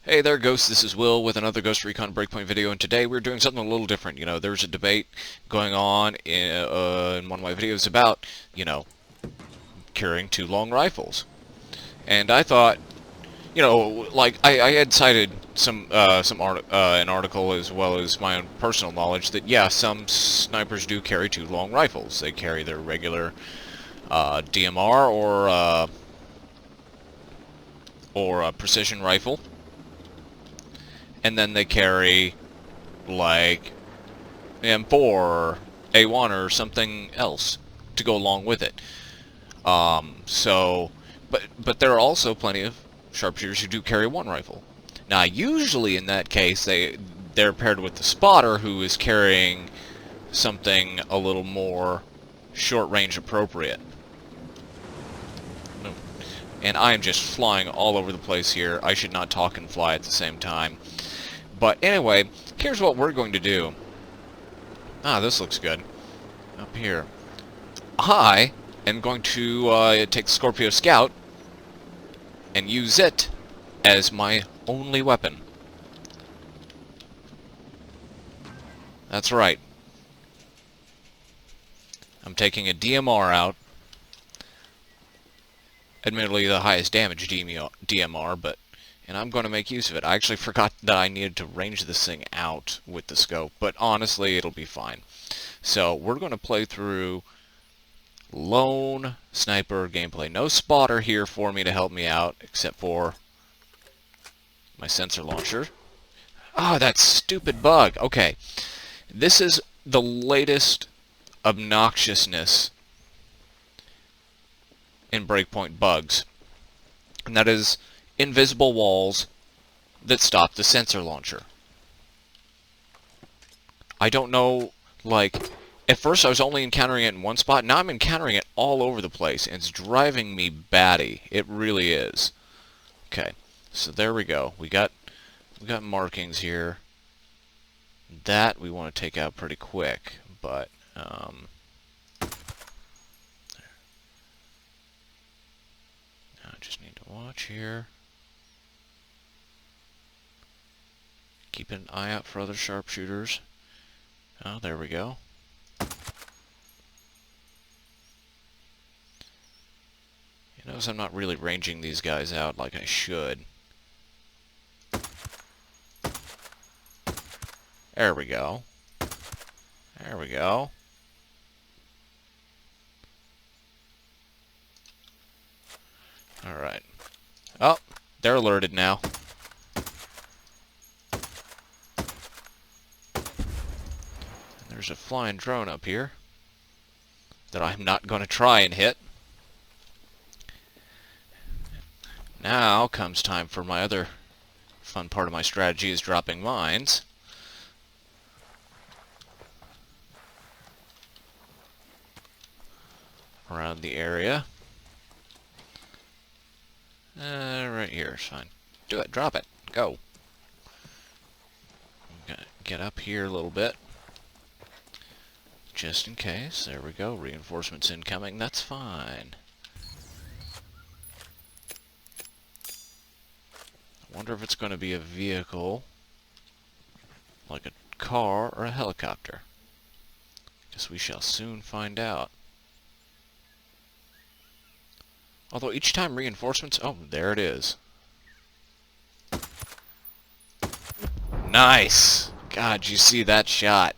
Hey there, Ghost. This is Will with another Ghost Recon Breakpoint video, and today we're doing something a little different. There's a debate going on in one of my videos about, carrying two long rifles. And I thought, I had cited an article as well as my own personal knowledge that, yeah, some snipers do carry two long rifles. They carry their regular DMR or a precision rifle, and then they carry like M4 or A1 or something else to go along with it. But there are also plenty of sharpshooters who do carry one rifle. Now, usually in that case, they're paired with the spotter, who is carrying something a little more short-range appropriate. And I am just flying all over the place here. I should not talk and fly at the same time. But anyway, here's what we're going to do. This looks good. Up here. I am going to take the Scorpio Scout and use it as my only weapon. That's right. I'm taking a DMR out. Admittedly, the highest damage DMR, and I'm going to make use of it. I actually forgot that I needed to range this thing out with the scope, but honestly, it'll be fine. So, we're going to play through lone sniper gameplay. No spotter here for me to help me out, except for my sensor launcher. That stupid bug. Okay, this is the latest obnoxiousness in Breakpoint bugs, and that is invisible walls that stop the sensor launcher. I don't know, at first I was only encountering it in one spot, now I'm encountering it all over the place, and it's driving me batty. It really is. Okay, so there we go. We got markings here. That we want to take out pretty quick, but I just need to watch here. Keep an eye out for other sharpshooters. Oh, there we go. You notice I'm not really ranging these guys out like I should. There we go. There we go. Alright. Oh, they're alerted now. There's a flying drone up here that I'm not going to try and hit. Now comes time for my other fun part of my strategy, is dropping mines. Around the area. Right here is fine. Do it, drop it, go. I'm gonna get up here a little bit. Just in case. There we go. Reinforcements incoming. That's fine. I wonder if it's going to be a vehicle, like a car or a helicopter. Guess we shall soon find out. Although each time reinforcements... Oh, there it is. Nice! God, you see that shot.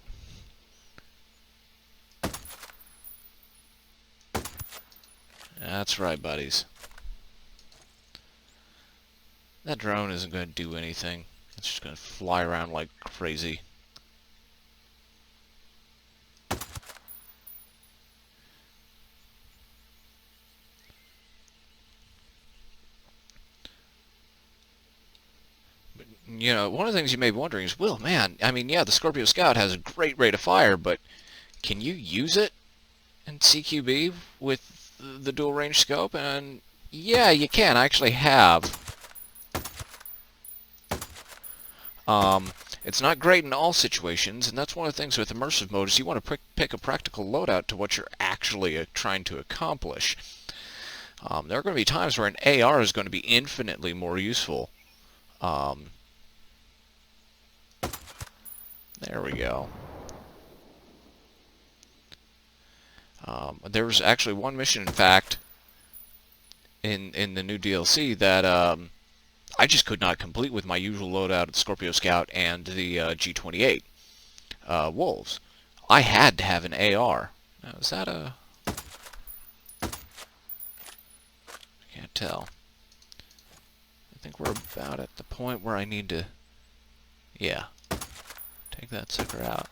That's right, buddies. That drone isn't going to do anything. It's just going to fly around like crazy. But, one of the things you may be wondering is, Will, man, I mean, yeah, the Scorpio Scout has a great rate of fire, but can you use it in CQB with the dual range scope? And yeah, you can. I actually have. It's not great in all situations, and that's one of the things with immersive mode, is you want to pick a practical loadout to what you're actually trying to accomplish. There are going to be times where an AR is going to be infinitely more useful There we go. There was actually one mission, in fact, in the new DLC that I just could not complete with my usual loadout of Scorpio Scout and the G28 Wolves. I had to have an AR. Now, is that a... I can't tell. I think we're about at the point where I need to... Yeah. Take that sucker out.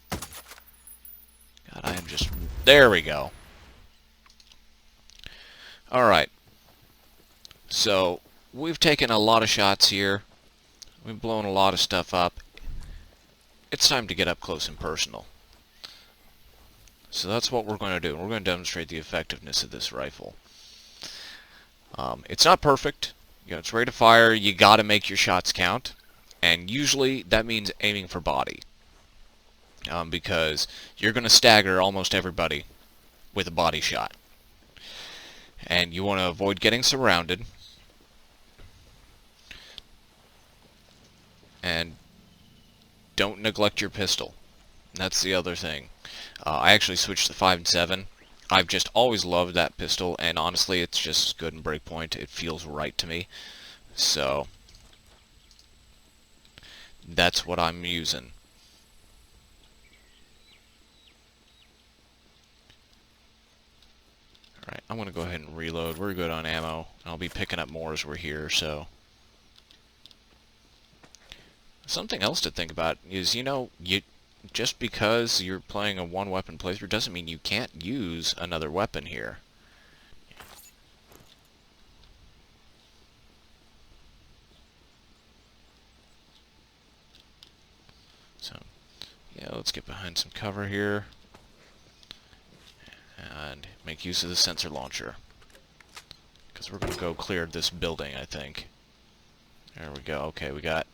God, I am just... There we go. Alright. So, we've taken a lot of shots here. We've blown a lot of stuff up. It's time to get up close and personal. So that's what we're going to do. We're going to demonstrate the effectiveness of this rifle. It's not perfect. You know, it's ready to fire. You got to make your shots count. And usually that means aiming for body. Because you're going to stagger almost everybody with a body shot. And you want to avoid getting surrounded. And don't neglect your pistol. That's the other thing. I actually switched to 5 and 7. I've just always loved that pistol, and honestly, it's just good in Breakpoint. It feels right to me. So, that's what I'm using. Alright, I'm going to go ahead and reload. We're good on ammo. I'll be picking up more as we're here, so... Something else to think about is, you know, just because you're playing a one-weapon playthrough doesn't mean you can't use another weapon here. So, yeah, let's get behind some cover here. And make use of the sensor launcher. Because we're going to go clear this building, I think. There we go. Okay, we got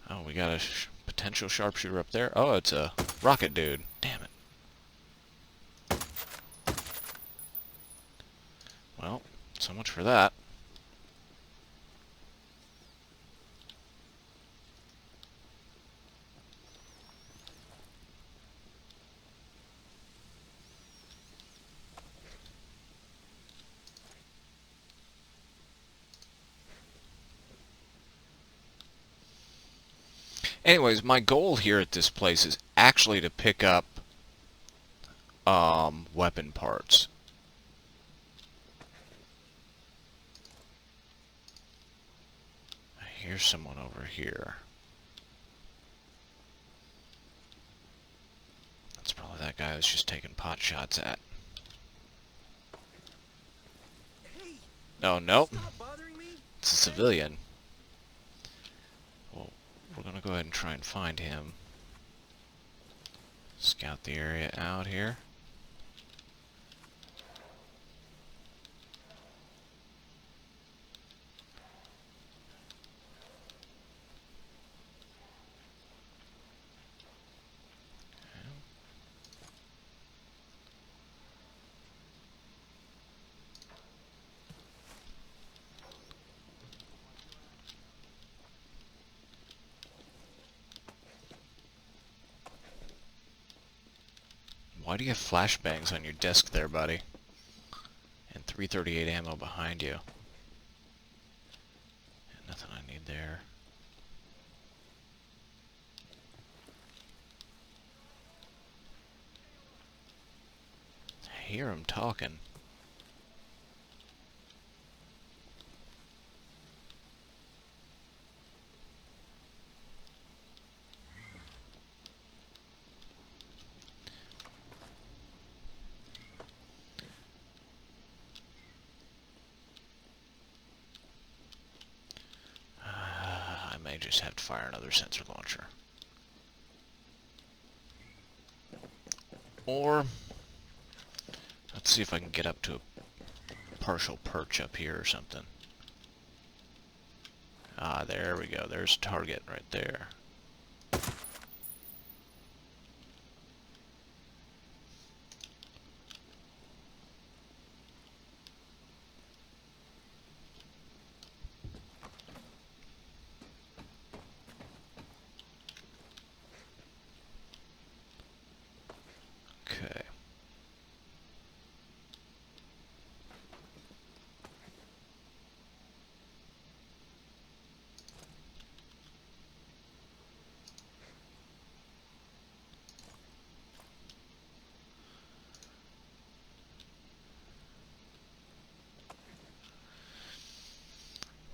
a potential sharpshooter up there. Oh, it's a rocket dude. Damn it. Well, so much for that. Anyways, my goal here at this place is actually to pick up weapon parts. I hear someone over here. That's probably that guy I was just taking pot shots at. Oh, nope. It's a civilian. Well, we're gonna go ahead and try and find him. Scout the area out here. Why do you have flashbangs on your desk there, buddy? And 338 ammo behind you. And nothing I need there. I hear him talking. I may just have to fire another sensor launcher. Or, let's see if I can get up to a partial perch up here or something. Ah, there we go. There's a target right there.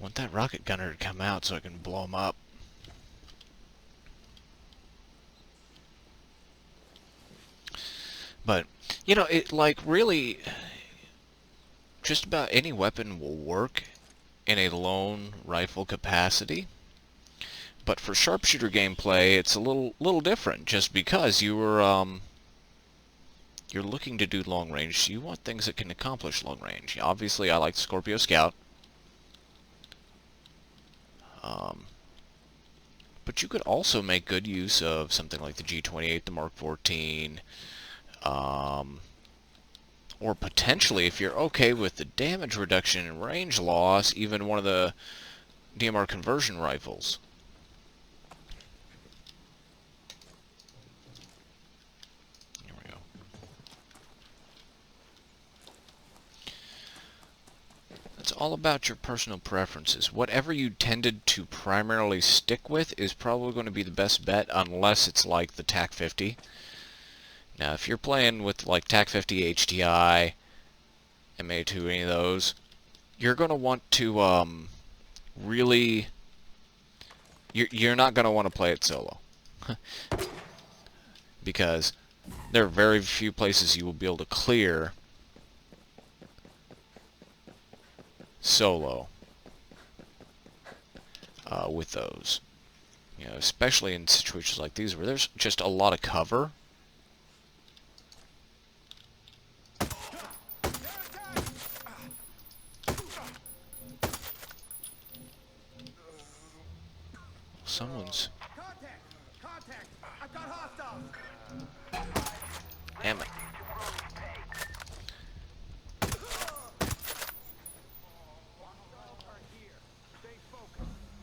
want that rocket gunner to come out so I can blow him up. But, you know, it, like, really, just about any weapon will work in a lone rifle capacity. But for sharpshooter gameplay, it's a little different, just because you're looking to do long range, so you want things that can accomplish long range. Obviously, I like the Scorpio Scout. But you could also make good use of something like the G28, the Mark 14, or potentially, if you're okay with the damage reduction and range loss, even one of the DMR conversion rifles. Here we go. It's all about your personal preferences. Whatever you tended to primarily stick with is probably going to be the best bet, unless it's like the TAC 50. Now, if you're playing with like TAC 50, HTI, MA2, any of those, you're going to want to really... You're not going to want to play it solo. Because there are very few places you will be able to clear solo with those. You know, especially in situations like these where there's just a lot of cover. Someone's... Contact! I've got hostiles! Damn it.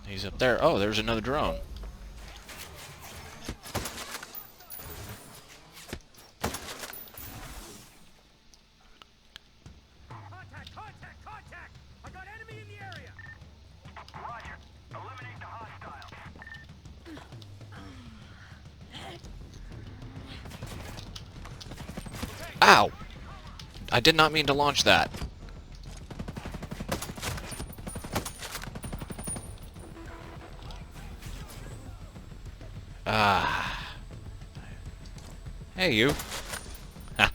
He's up there. Oh, there's another drone. Contact! I got enemy in the area! Roger. Eliminate the hostiles. Ow! I did not mean to launch that. Ah. Hey, you. I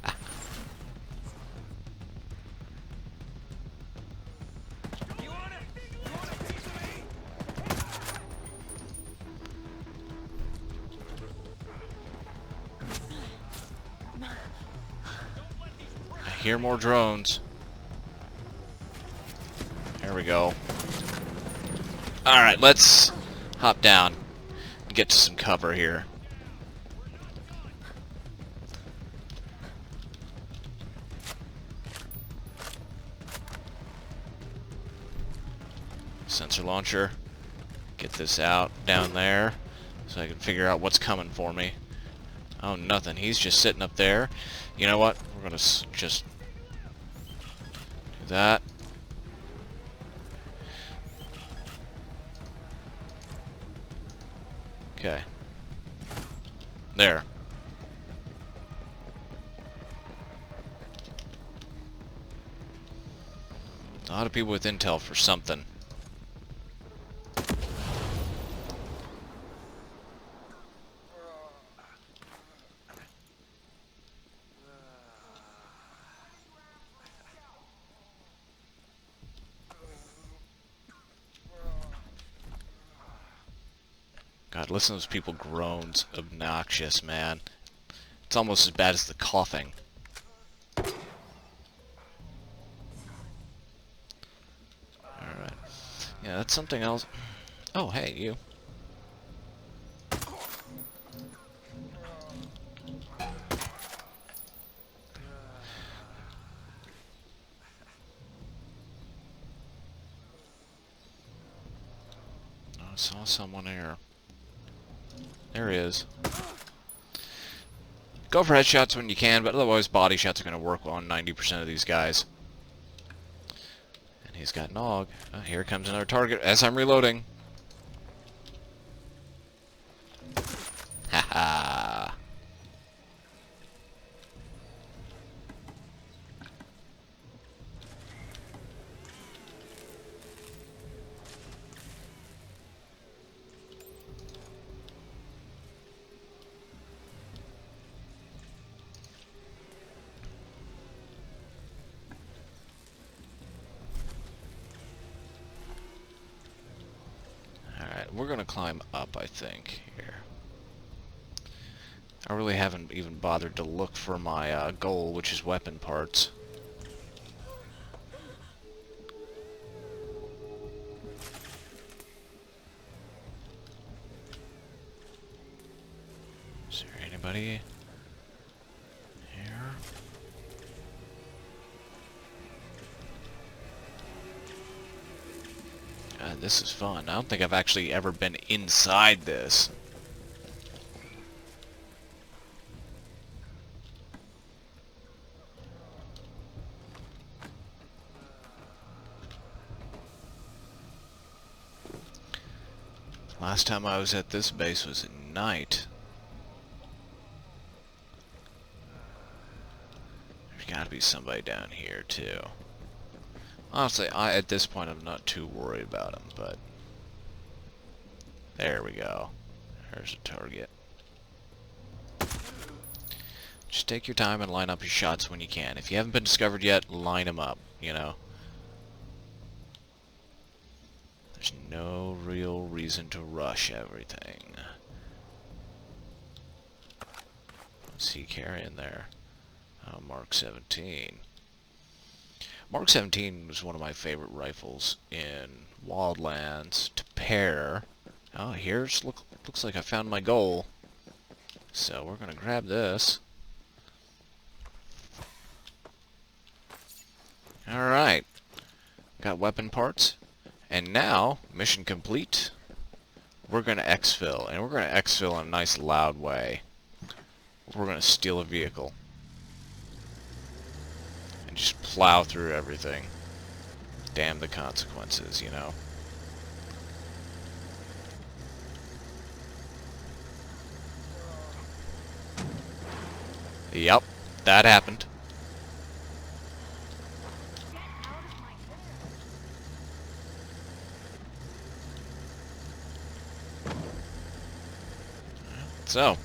hear more drones. There we go. Alright, let's hop down and get to some cover here. Sensor launcher. Get this out down there so I can figure out what's coming for me. Oh, nothing. He's just sitting up there. You know what? We're going to just do that. Okay. There. A lot of people with intel for something. God, listen to those people groans. Obnoxious, man. It's almost as bad as the coughing. Alright. Yeah, that's something else. Oh, hey, you. I saw someone here. There he is. Go for headshots when you can, but otherwise body shots are going to work on 90% of these guys. And he's got Nog. Oh, here comes another target as I'm reloading. Haha. we're gonna climb up, I think, here. I really haven't even bothered to look for my goal, which is weapon parts. Is there anybody here? This is fun. I don't think I've actually ever been inside this. Last time I was at this base was at night. There's gotta be somebody down here, too. Honestly, at this point, I'm not too worried about him, but... There we go. There's a target. Just take your time and line up your shots when you can. If you haven't been discovered yet, line them up, you know? There's no real reason to rush everything. What's he carrying there? Oh, Mark 17. Mark 17 was one of my favorite rifles in Wildlands to pair. Oh, looks like I found my goal. So we're gonna grab this. Alright. Got weapon parts. And now, mission complete. We're gonna exfil. And we're gonna exfil in a nice loud way. We're gonna steal a vehicle. And just plow through everything. Damn the consequences, you know. Yep, that happened. So,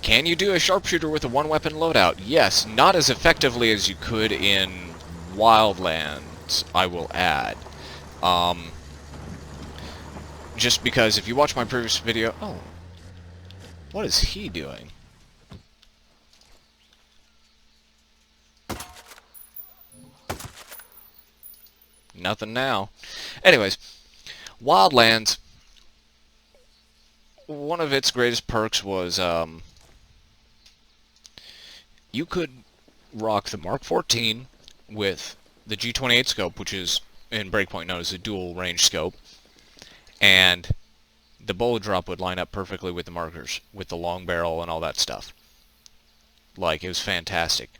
can you do a sharpshooter with a one-weapon loadout? Yes, not as effectively as you could in Wildlands, I will add. Just because if you watch my previous video... Oh, what is he doing? Nothing now. Anyways, Wildlands... One of its greatest perks was you could rock the Mark 14 with the G28 scope, which is in Breakpoint known as a dual range scope, and the bullet drop would line up perfectly with the markers, with the long barrel and all that stuff. Like, it was fantastic.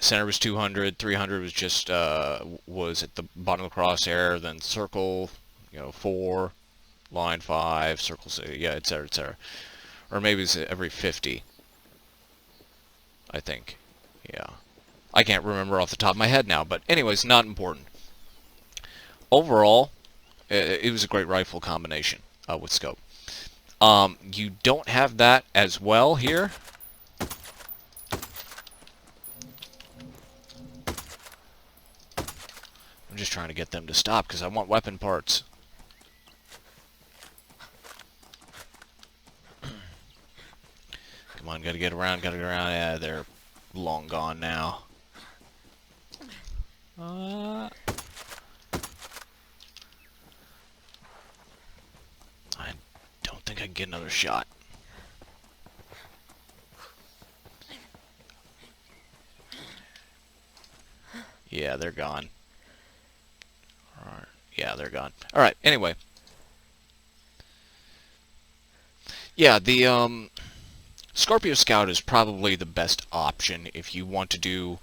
Center was 200, 300 was just was at the bottom of the crosshair, then circle, 4. Line 5, circle 6, yeah, etc., etc. Or maybe it's every 50. I think. Yeah. I can't remember off the top of my head now, but anyways, not important. Overall, it was a great rifle combination with scope. You don't have that as well here. I'm just trying to get them to stop because I want weapon parts. Come on, gotta get around, Yeah, they're long gone now. I don't think I can get another shot. Yeah, they're gone. Alright. Yeah, they're gone. Alright, anyway. Yeah, the, Scorpio Scout is probably the best option if you want to do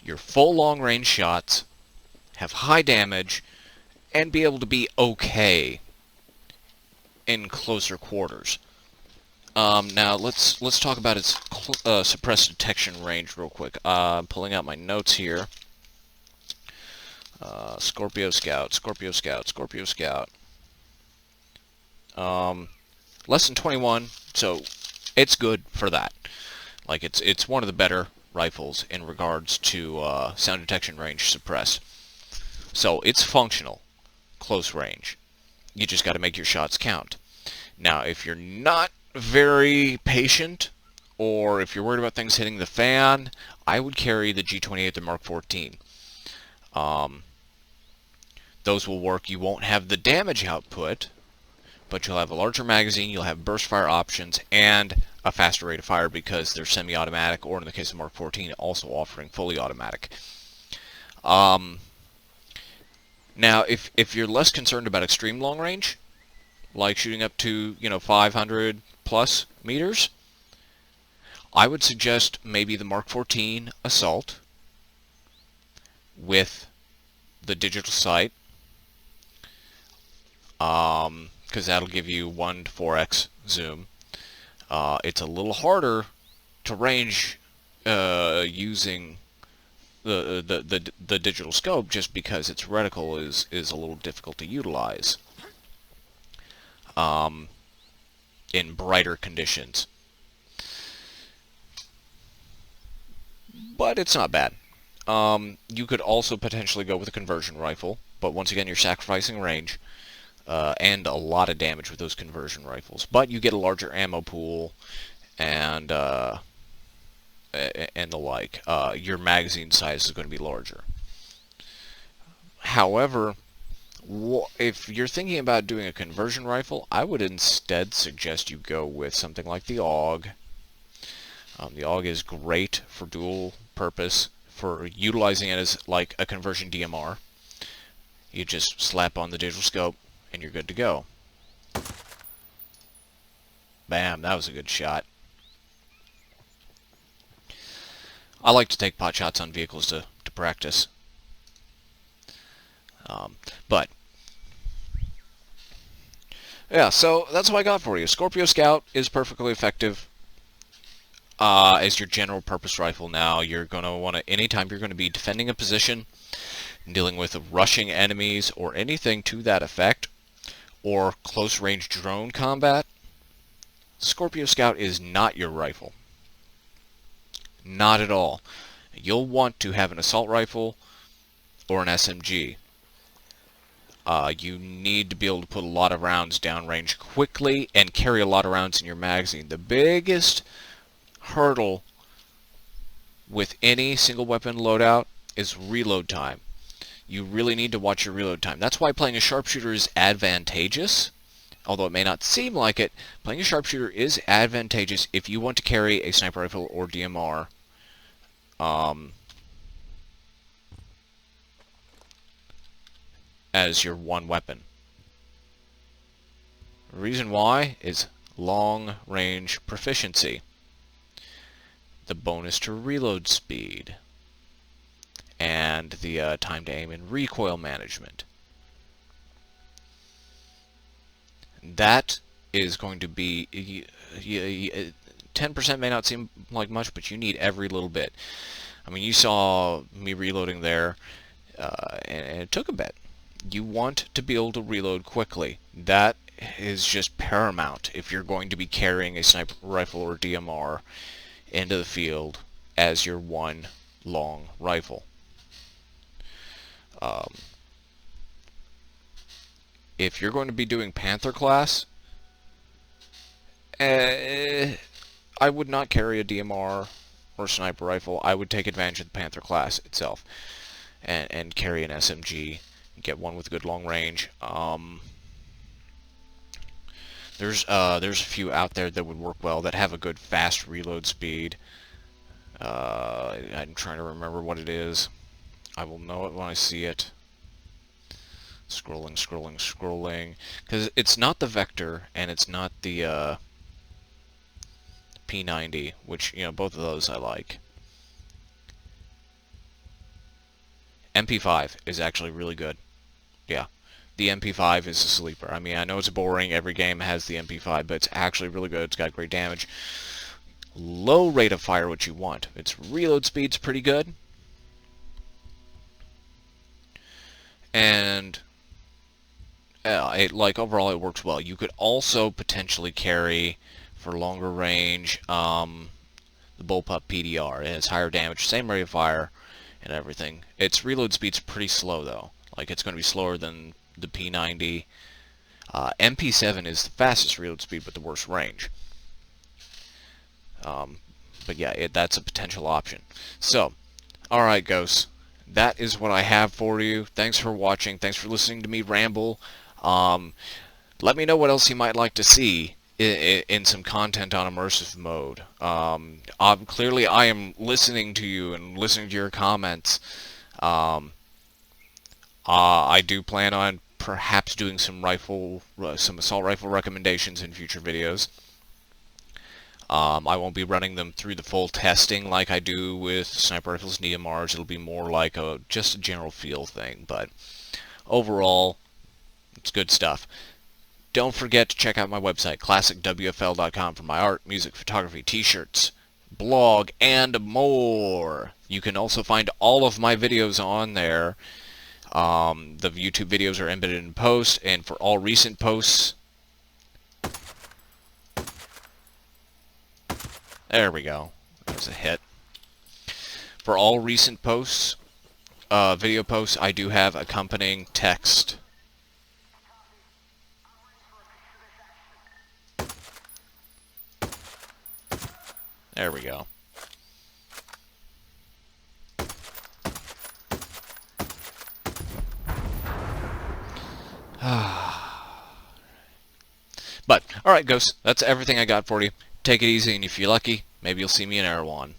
your full long-range shots, have high damage, and be able to be okay in closer quarters. Now let's talk about its suppressed detection range real quick. I'm pulling out my notes here. Scorpio Scout, Scorpio Scout, Scorpio Scout. Less than 21, so it's good for that. Like, it's one of the better rifles in regards to sound detection range suppressed. So it's functional, close range. You just got to make your shots count. Now, if you're not very patient, or if you're worried about things hitting the fan, I would carry the G28 or Mark 14. Those will work. You won't have the damage output, but you'll have a larger magazine, you'll have burst fire options, and a faster rate of fire because they're semi-automatic, or in the case of Mark 14, also offering fully automatic. Now, if you're less concerned about extreme long range, like shooting up to 500 plus meters, I would suggest maybe the Mark 14 Assault with the digital sight, because that'll give you 1 to 4x zoom. It's a little harder to range using the digital scope, just because its reticle is a little difficult to utilize in brighter conditions. But it's not bad. You could also potentially go with a conversion rifle, but once again, you're sacrificing range and a lot of damage with those conversion rifles. But you get a larger ammo pool and the like. Your magazine size is going to be larger. However, if you're thinking about doing a conversion rifle, I would instead suggest you go with something like the AUG. The AUG is great for dual purpose, for utilizing it as like a conversion DMR. You just slap on the digital scope and you're good to go. Bam, that was a good shot. I like to take pot shots on vehicles to practice. But yeah, so that's what I got for you. Scorpio Scout is perfectly effective as your general purpose rifle. Now, you're going to want to, anytime you're going to be defending a position, dealing with rushing enemies, or anything to that effect, or close range drone combat, Scorpio Scout is not your rifle. Not at all. You'll want to have an assault rifle or an SMG. You need to be able to put a lot of rounds downrange quickly and carry a lot of rounds in your magazine. The biggest hurdle with any single weapon loadout is reload time. You really need to watch your reload time. That's why playing a sharpshooter is advantageous. Although it may not seem like it, playing a sharpshooter is advantageous if you want to carry a sniper rifle or DMR as your one weapon. The reason why is long range proficiency, the bonus to reload speed, and the time to aim and recoil management. That is going to be 10% may not seem like much, but you need every little bit. I mean, you saw me reloading there, and it took a bit. You want to be able to reload quickly. That is just paramount if you're going to be carrying a sniper rifle or DMR into the field as your one long rifle. If you're going to be doing Panther class, I would not carry a DMR or sniper rifle. I would take advantage of the Panther class itself and carry an SMG. Get one with good long range. There's a few out there that would work well that have a good fast reload speed. I'm trying to remember what it is. I will know it when I see it. Scrolling. Because it's not the Vector and it's not the P90, which, both of those I like. MP5 is actually really good. Yeah. The MP5 is a sleeper. I mean, I know it's boring. Every game has the MP5, but it's actually really good. It's got great damage. Low rate of fire, what you want. Its reload speed's pretty good. And overall it works well. You could also potentially carry, for longer range, the Bullpup PDR. It has higher damage, same rate of fire, and everything. Its reload speed's pretty slow, though. Like, it's going to be slower than the P90. MP7 is the fastest reload speed but the worst range. But yeah, that's a potential option. So, alright, Ghosts. That is what I have for you. Thanks for watching. Thanks for listening to me ramble. Let me know what else you might like to see in some content on immersive mode. Clearly, I am listening to you and listening to your comments. I do plan on perhaps doing some assault rifle recommendations in future videos. I won't be running them through the full testing like I do with sniper rifles and DMRs. It'll be more like just a general feel thing, but overall, it's good stuff. Don't forget to check out my website, classicwfl.com, for my art, music, photography, t-shirts, blog, and more. You can also find all of my videos on there. The YouTube videos are embedded in post, and for all recent posts... There we go. That was a hit. For all recent posts, video posts, I do have accompanying text. There we go. But, alright, Ghosts, that's everything I got for you. Take it easy, and if you're lucky, maybe you'll see me in Erewhon.